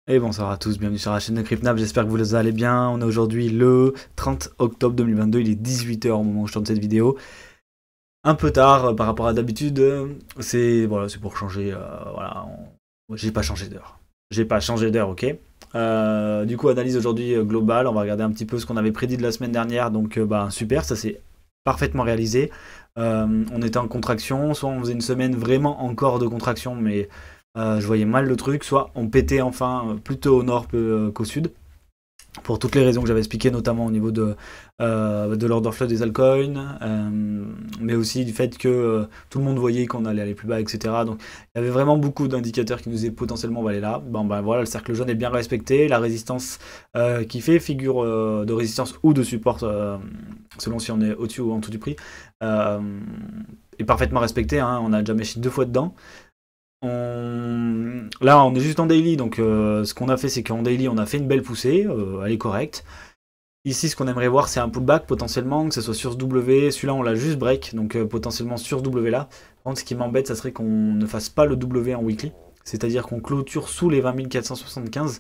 Et bonsoir à tous, bienvenue sur la chaîne de CryptNap, j'espère que vous allez bien. On est aujourd'hui le 30 octobre 2022, il est 18 h au moment où je tourne cette vidéo. Un peu tard par rapport à d'habitude, c'est voilà, c'est pour changer, voilà, j'ai pas changé d'heure. J'ai pas changé d'heure, ok. Du coup, analyse aujourd'hui globale, on va regarder un petit peu ce qu'on avait prédit de la semaine dernière, donc bah, super, ça c'est parfaitement réalisé. On était en contraction, soit on faisait une semaine vraiment encore de contraction, mais je voyais mal le truc, soit on pétait enfin plutôt au nord qu'au sud, pour toutes les raisons que j'avais expliquées, notamment au niveau de l'order flow des altcoins, mais aussi du fait que tout le monde voyait qu'on allait aller plus bas, etc. Donc il y avait vraiment beaucoup d'indicateurs qui nous disaient potentiellement on va aller là. Bon ben voilà, le cercle jaune est bien respecté, la résistance qui fait figure de résistance ou de support, selon si on est au-dessus ou en dessous du prix, est parfaitement respectée, hein. On a déjà méchi 2 fois dedans. Là, on est juste en daily, donc ce qu'on a fait, c'est qu'en daily, on a fait une belle poussée, elle est correcte. Ici, ce qu'on aimerait voir, c'est un pullback potentiellement, que ce soit sur ce W. Celui-là, on l'a juste break, donc potentiellement sur ce W là. Par contre, ce qui m'embête, ça serait qu'on ne fasse pas le W en weekly, c'est-à-dire qu'on clôture sous les 20 475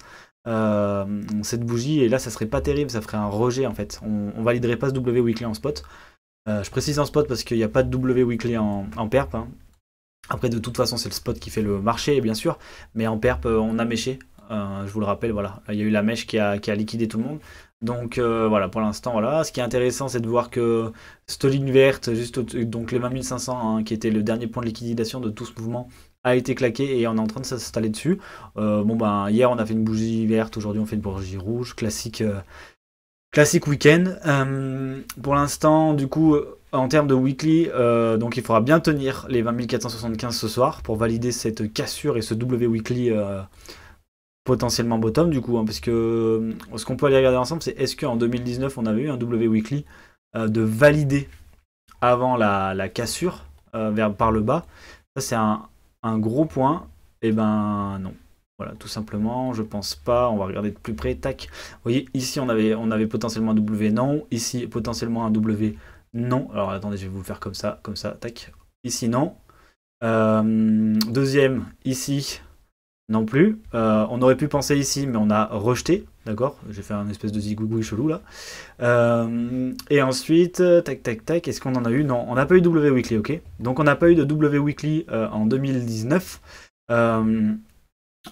cette bougie, et là, ça serait pas terrible, ça ferait un rejet en fait. On validerait pas ce W weekly en spot. Je précise en spot parce qu'il n'y a pas de W weekly en perp, hein. Après, de toute façon, c'est le spot qui fait le marché, bien sûr. Mais en perp, on a méché. Je vous le rappelle, voilà. Il y a eu la mèche qui a liquidé tout le monde. Donc voilà, pour l'instant, voilà. Ce qui est intéressant, c'est de voir que cette ligne verte, juste donc les 20 500, hein, qui était le dernier point de liquidation de tout ce mouvement, a été claqué et on est en train de s'installer dessus. Bon ben, hier, on a fait une bougie verte, aujourd'hui, on fait une bougie rouge, classique. Classique week-end. Pour l'instant, du coup, en termes de weekly, donc il faudra bien tenir les 20 475 ce soir pour valider cette cassure et ce W weekly potentiellement bottom, du coup, hein, parce que ce qu'on peut aller regarder ensemble, c'est est-ce qu'en 2019 on avait eu un W weekly de valider avant la cassure par le bas. Ça, c'est un gros point. Et ben non. Voilà, tout simplement, je pense pas. On va regarder de plus près. Tac. Vous voyez, ici, on avait potentiellement un W, non. Ici, potentiellement un W, non. Alors, attendez, je vais vous le faire comme ça, tac. Ici, non. Deuxième, ici, non plus. On aurait pu penser ici, mais on a rejeté. D'accord. J'ai fait un espèce de zigouigoui chelou, là. Et ensuite, tac, tac, tac. Est-ce qu'on en a eu? Non, on n'a pas eu W Weekly, ok. Donc, on n'a pas eu de W Weekly en 2019.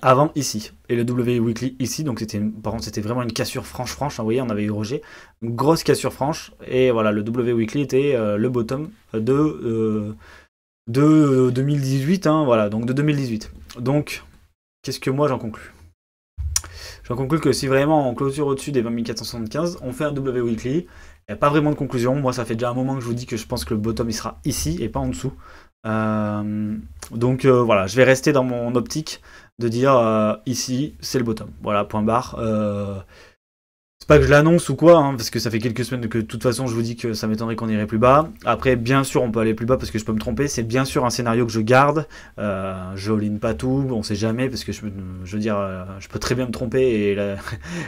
Avant ici, et le W Weekly ici, donc par contre c'était vraiment une cassure franche, hein, vous voyez, on avait eu rejet, une grosse cassure franche, et voilà, le W Weekly était le bottom de 2018, hein, voilà, donc de 2018. Donc, qu'est-ce que moi j'en conclus? J'en conclus que si vraiment on clôture au-dessus des 20 475, on fait un W Weekly, il n'y a pas vraiment de conclusion. Moi ça fait déjà un moment que je vous dis que je pense que le bottom il sera ici et pas en dessous. Donc voilà, je vais rester dans mon optique de dire ici c'est le bottom. Voilà, point barre. C'est pas que je l'annonce ou quoi, hein, parce que ça fait quelques semaines que de toute façon je vous dis que ça m'étonnerait qu'on irait plus bas. Après, bien sûr, on peut aller plus bas parce que je peux me tromper. C'est bien sûr un scénario que je garde. Je all-in pas tout, on sait jamais, parce que je veux dire, je peux très bien me tromper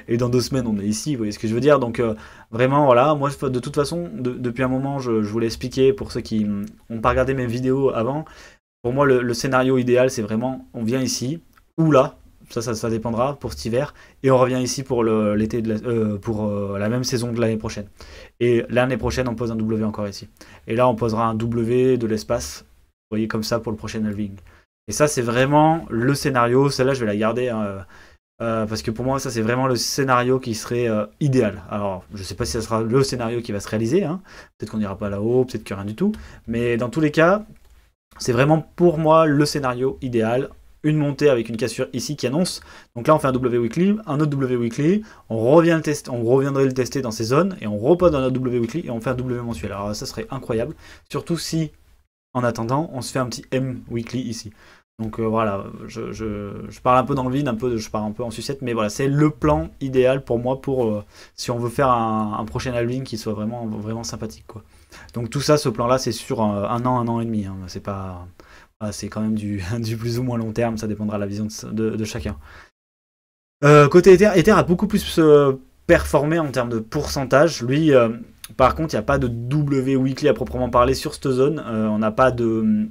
et dans 2 semaines on est ici, vous voyez ce que je veux dire. Donc vraiment, voilà, moi de toute façon, depuis un moment, je vous l'ai expliqué pour ceux qui n'ont pas regardé mes vidéos avant. Pour moi, le scénario idéal, c'est vraiment on vient ici ou là. Ça dépendra pour cet hiver. Et on revient ici pour l'été pour la même saison de l'année prochaine. Et l'année prochaine, on pose un W encore ici. Et là, on posera un W de l'espace. Vous voyez, comme ça pour le prochain halving. Et ça, c'est vraiment le scénario. Celle-là, je vais la garder. Hein, parce que pour moi, ça, c'est vraiment le scénario qui serait idéal. Alors, je ne sais pas si ça sera le scénario qui va se réaliser. Hein. Peut-être qu'on n'ira pas là-haut, peut-être que rien du tout. Mais dans tous les cas, c'est vraiment pour moi le scénario idéal. Une montée avec une cassure ici qui annonce. Donc là, on fait un W weekly, un autre W weekly. On reviendrait le tester dans ces zones et on repose dans notre W weekly et on fait un W mensuel. Alors ça serait incroyable. Surtout si, en attendant, on se fait un petit M weekly ici. Donc voilà, je parle un peu dans le vide, je pars un peu en sucette, mais voilà, c'est le plan idéal pour moi pour si on veut faire un prochain halving qui soit vraiment, vraiment sympathique, quoi. Donc tout ça, ce plan-là, c'est sur un an et demi. Hein. C'est pas, c'est quand même du plus ou moins long terme, ça dépendra de la vision de chacun. Côté Ether a beaucoup plus performé en termes de pourcentage. Lui, par contre, il n'y a pas de W weekly à proprement parler sur cette zone. On n'a pas de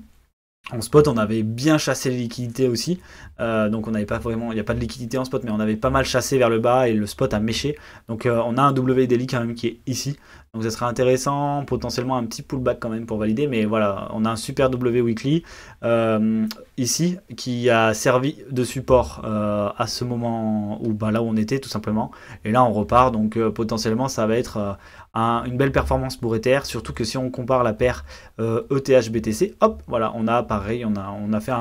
En spot, on avait bien chassé les liquidités aussi, donc on n'avait pas vraiment, il n'y a pas de liquidité en spot, mais on avait pas mal chassé vers le bas et le spot a méché. Donc on a un W daily quand même qui est ici, donc ça serait intéressant, potentiellement un petit pullback quand même pour valider, mais voilà, on a un super W weekly ici qui a servi de support à ce moment où là où on était tout simplement, et là on repart, donc potentiellement ça va être une belle performance pour Ether, surtout que si on compare la paire ETH BTC, hop, voilà, on a pareil, on a fait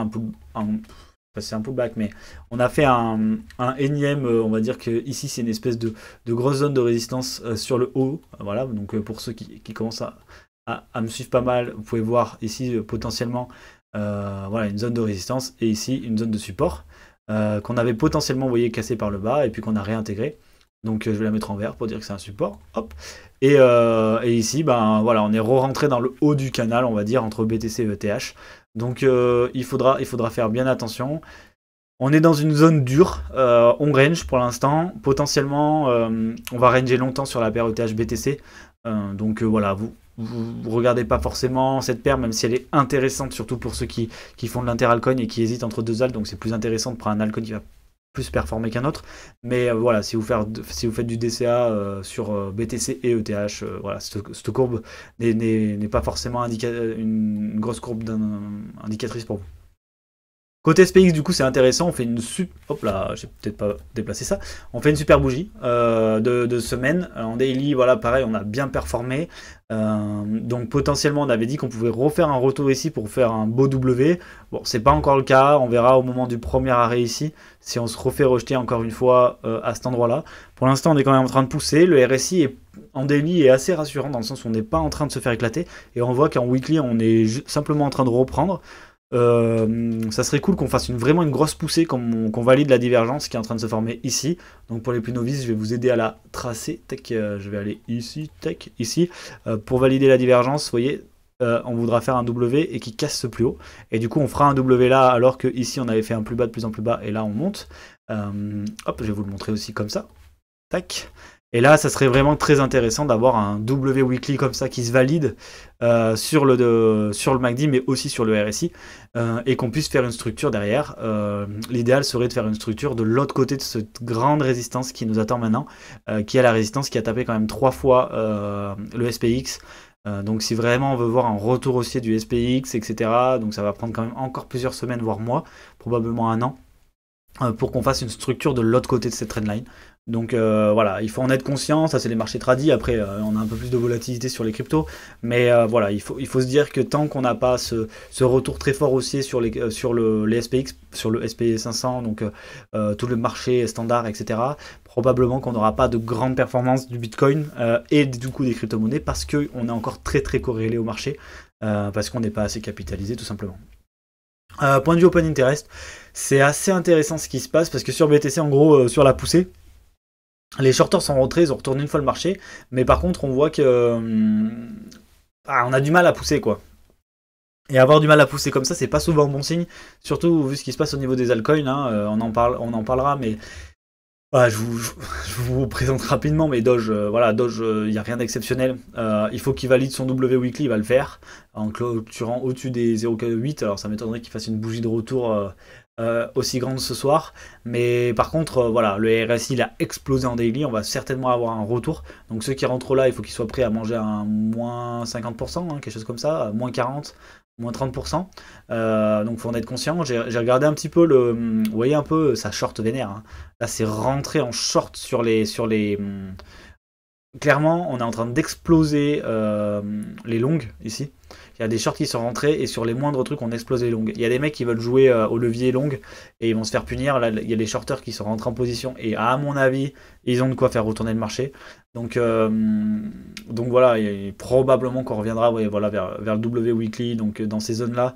c'est un pullback, mais on a fait un énième, on va dire que ici c'est une espèce de grosse zone de résistance sur le haut, voilà, donc pour ceux qui commencent à me suivre pas mal, vous pouvez voir ici potentiellement voilà, une zone de résistance et ici une zone de support qu'on avait potentiellement, vous voyez, cassé par le bas et puis qu'on a réintégré. Donc je vais la mettre en vert pour dire que c'est un support. Hop. Et ici, ben voilà, on est re-rentré dans le haut du canal, on va dire, entre BTC et ETH. Donc il faudra faire bien attention. On est dans une zone dure, on range pour l'instant. Potentiellement, on va ranger longtemps sur la paire ETH BTC. Donc voilà, vous regardez pas forcément cette paire, même si elle est intéressante, surtout pour ceux qui font de l'inter-altcoin et qui hésitent entre deux alts. Donc c'est plus intéressant de prendre un altcoin qui va plus performer qu'un autre. Mais voilà, si vous faites du DCA sur BTC et ETH, voilà, cette courbe n'est pas forcément une grosse courbe indicatrice pour vous. Côté SPX, du coup, c'est intéressant. On fait une hop là, j'ai peut-être pas déplacé ça. On fait une super bougie de semaine. En daily, voilà, pareil, on a bien performé. Donc potentiellement, on avait dit qu'on pouvait refaire un retour ici pour faire un beau W. Bon, c'est pas encore le cas. On verra au moment du premier arrêt ici si on se refait rejeter encore une fois à cet endroit-là. Pour l'instant, on est quand même en train de pousser. Le RSI en daily est assez rassurant dans le sens où on n'est pas en train de se faire éclater. Et on voit qu'en weekly, on est simplement en train de reprendre. Ça serait cool qu'on fasse vraiment une grosse poussée, qu'on valide la divergence qui est en train de se former ici. Donc pour les plus novices, je vais vous aider à la tracer. Je vais aller ici, ici. Pour valider la divergence, vous voyez, on voudra faire un W et qui casse ce plus haut. Et du coup, on fera un W là, alors que ici on avait fait un plus bas de plus en plus bas, et là on monte. Hop, je vais vous le montrer aussi comme ça. Tac. Et là, ça serait vraiment très intéressant d'avoir un W weekly comme ça qui se valide sur le MACD, mais aussi sur le RSI, et qu'on puisse faire une structure derrière. L'idéal serait de faire une structure de l'autre côté de cette grande résistance qui nous attend maintenant, qui est la résistance qui a tapé quand même 3 fois le SPX. Donc si vraiment on veut voir un retour haussier du SPX, etc., donc ça va prendre quand même encore plusieurs semaines, voire mois, probablement un an, pour qu'on fasse une structure de l'autre côté de cette trendline. Donc voilà, il faut en être conscient, ça c'est les marchés tradis, après on a un peu plus de volatilité sur les cryptos, mais voilà, il faut se dire que tant qu'on n'a pas ce retour très fort haussier sur les SPX, sur le SP500, donc tout le marché standard, etc., probablement qu'on n'aura pas de grande performance du Bitcoin et du coup des crypto-monnaies parce qu'on est encore très très corrélé au marché, parce qu'on n'est pas assez capitalisé tout simplement. Point de vue Open Interest, c'est assez intéressant ce qui se passe parce que sur BTC, en gros, sur la poussée, les shorters sont rentrés, ils ont retourné une fois le marché, mais par contre, on voit que on a du mal à pousser, quoi. Et avoir du mal à pousser comme ça, c'est pas souvent bon signe, surtout vu ce qui se passe au niveau des altcoins. Hein, on en parlera, mais voilà, je vous présente rapidement, mais Doge, voilà, Doge, il n'y a rien d'exceptionnel. Il faut qu'il valide son W weekly, il va le faire, en clôturant au-dessus des 0,8. Alors ça m'étonnerait qu'il fasse une bougie de retour aussi grande ce soir. Mais par contre, voilà, le RSI il a explosé en daily, on va certainement avoir un retour. Donc ceux qui rentrent là, il faut qu'ils soient prêts à manger un moins 50%, hein, quelque chose comme ça, moins 40%. Moins 30%, donc faut en être conscient. J'ai regardé un petit peu vous voyez un peu, ça short vénère. Hein. Là c'est rentré en short sur les. Clairement, on est en train d'exploser les longues ici. Il y a des shorts qui sont rentrés et sur les moindres trucs on explose les longues. Il y a des mecs qui veulent jouer au levier longue et ils vont se faire punir. Là il y a des shorters qui sont rentrés en position et à mon avis ils ont de quoi faire retourner le marché. Donc voilà, probablement qu'on reviendra voilà, vers le W weekly, donc dans ces zones là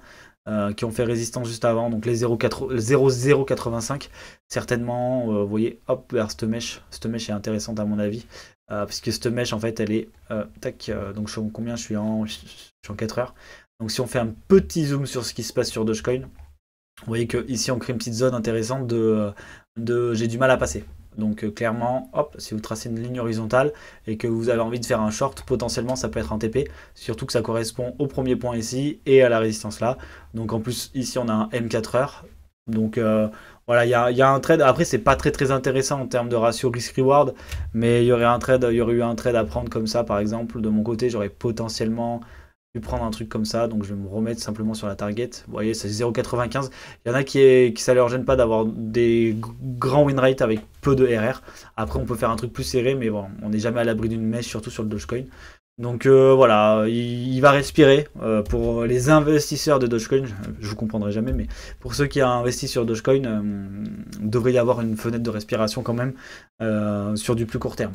qui ont fait résistance juste avant, donc les 0,085 certainement. Vous voyez, hop, vers cette mèche est intéressante à mon avis. Parce que cette mèche en fait elle est donc je suis en combien, je suis en 4 heures. Donc si on fait un petit zoom sur ce qui se passe sur Dogecoin, vous voyez que ici on crée une petite zone intéressante de j'ai du mal à passer. Donc clairement, hop, si vous tracez une ligne horizontale et que vous avez envie de faire un short, potentiellement ça peut être un TP, surtout que ça correspond au premier point ici et à la résistance là. Donc en plus ici on a un M4 heures. Donc voilà, il y a un trade. Après c'est pas très intéressant en termes de ratio risk-reward, mais il y aurait eu un trade à prendre comme ça par exemple. De mon côté, j'aurais potentiellement prendre un truc comme ça, donc je vais me remettre simplement sur la target. Vous voyez, c'est 0,95. Il y en a qui ça leur gêne pas d'avoir des grands win rates avec peu de RR. Après, on peut faire un truc plus serré, mais bon, on n'est jamais à l'abri d'une mèche, surtout sur le Dogecoin. Donc voilà, il va respirer. Pour les investisseurs de Dogecoin, je vous comprendrai jamais, mais pour ceux qui ont investi sur Dogecoin, devrait y avoir une fenêtre de respiration quand même sur du plus court terme.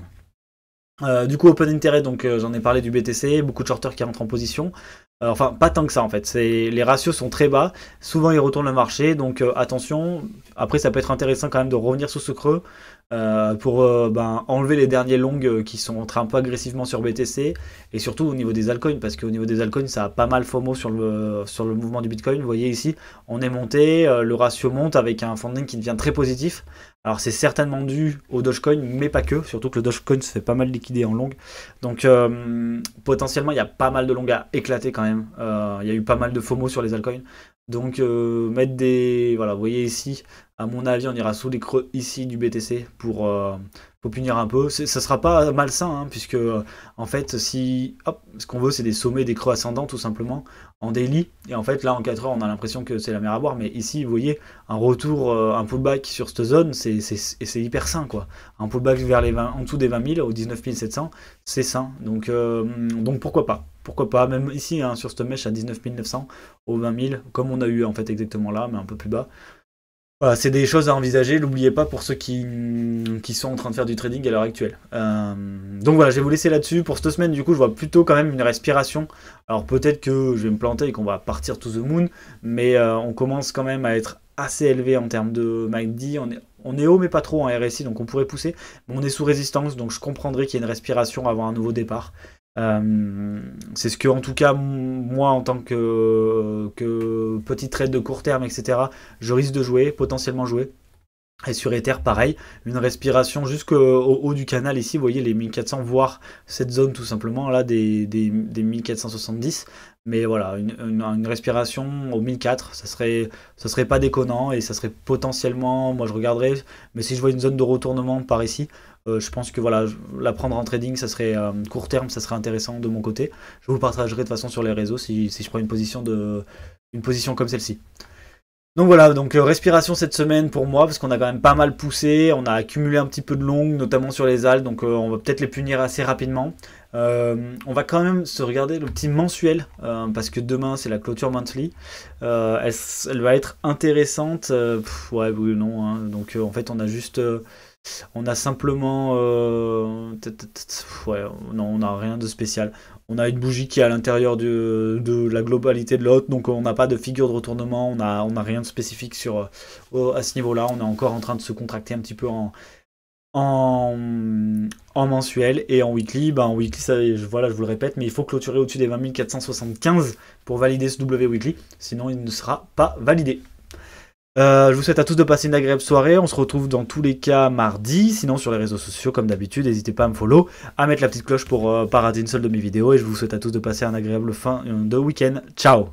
Du coup, Open Interest, donc j'en ai parlé du BTC, beaucoup de shorters qui rentrent en position. Enfin, pas tant que ça en fait. Les ratios sont très bas. Souvent, ils retournent le marché. Donc attention. Après, ça peut être intéressant quand même de revenir sous ce creux pour enlever les derniers longs qui sont entrés un peu agressivement sur BTC. Et surtout au niveau des altcoins. Parce qu'au niveau des altcoins, ça a pas mal FOMO sur le mouvement du Bitcoin. Vous voyez ici, on est monté. Le ratio monte avec un funding qui devient très positif. Alors c'est certainement dû au Dogecoin, mais pas que. Surtout que le Dogecoin se fait pas mal liquider en long. Donc potentiellement, il y a pas mal de longs à éclater quand même. Il y a eu pas mal de FOMO sur les altcoins. Donc mettre des... Voilà, vous voyez ici, à mon avis, on ira sous les creux ici du BTC pour punir un peu. Ça sera pas malsain, hein, puisque en fait, si... Hop, ce qu'on veut, c'est des sommets, des creux ascendants, tout simplement, en daily. Et en fait, là, en 4 heures, on a l'impression que c'est la mer à boire. Mais ici, vous voyez, un retour, un pullback sur cette zone, c'est hyper sain, quoi. Un pullback vers les 20, en dessous des 20 000, aux 19 700, c'est sain. Donc pourquoi pas? Pourquoi pas, même ici, hein, sur cette mèche à 19 900, aux 20 000, comme on a eu en fait exactement là, mais un peu plus bas. Voilà, c'est des choses à envisager, n'oubliez pas pour ceux qui sont en train de faire du trading à l'heure actuelle. Donc voilà, je vais vous laisser là-dessus. Pour cette semaine, du coup, je vois plutôt quand même une respiration. Alors peut-être que je vais me planter et qu'on va partir to the moon, mais on commence quand même à être assez élevé en termes de MACD. On est haut, mais pas trop en RSI, donc on pourrait pousser. Mais on est sous résistance, donc je comprendrais qu'il y ait une respiration avant un nouveau départ. C'est ce que, en tout cas, moi, en tant que petit trade de court terme, etc., je risque de jouer, potentiellement jouer. Et sur Ether, pareil, une respiration jusqu'au haut du canal ici, vous voyez les 1400, voire cette zone tout simplement, là, des 1470. Mais voilà, une respiration au 1004, ça serait pas déconnant et ça serait potentiellement, moi je regarderais, mais si je vois une zone de retournement par ici, je pense que voilà, la prendre en trading, ça serait court terme, ça serait intéressant de mon côté. Je vous partagerai de toute façon sur les réseaux si je prends une position comme celle-ci. Donc voilà, donc respiration cette semaine pour moi, parce qu'on a quand même pas mal poussé, on a accumulé un petit peu de longues, notamment sur les alts, donc on va peut-être les punir assez rapidement. On va quand même se regarder le petit mensuel, parce que demain c'est la clôture monthly. Elle va être intéressante, ouais, oui ou non, hein. Donc en fait on a juste... on a simplement... ouais, non, on n'a rien de spécial. On a une bougie qui est à l'intérieur de la globalité de l'autre, donc on n'a pas de figure de retournement, on a rien de spécifique à ce niveau-là. On est encore en train de se contracter un petit peu en mensuel et en weekly. En weekly, ça, voilà, je vous le répète, mais il faut clôturer au-dessus des 20 475 pour valider ce W weekly, sinon il ne sera pas validé. Je vous souhaite à tous de passer une agréable soirée. On se retrouve dans tous les cas mardi. Sinon sur les réseaux sociaux comme d'habitude, n'hésitez pas à me follow, à mettre la petite cloche pour pas rater une seule de mes vidéos. Et je vous souhaite à tous de passer un agréable fin de week-end. Ciao.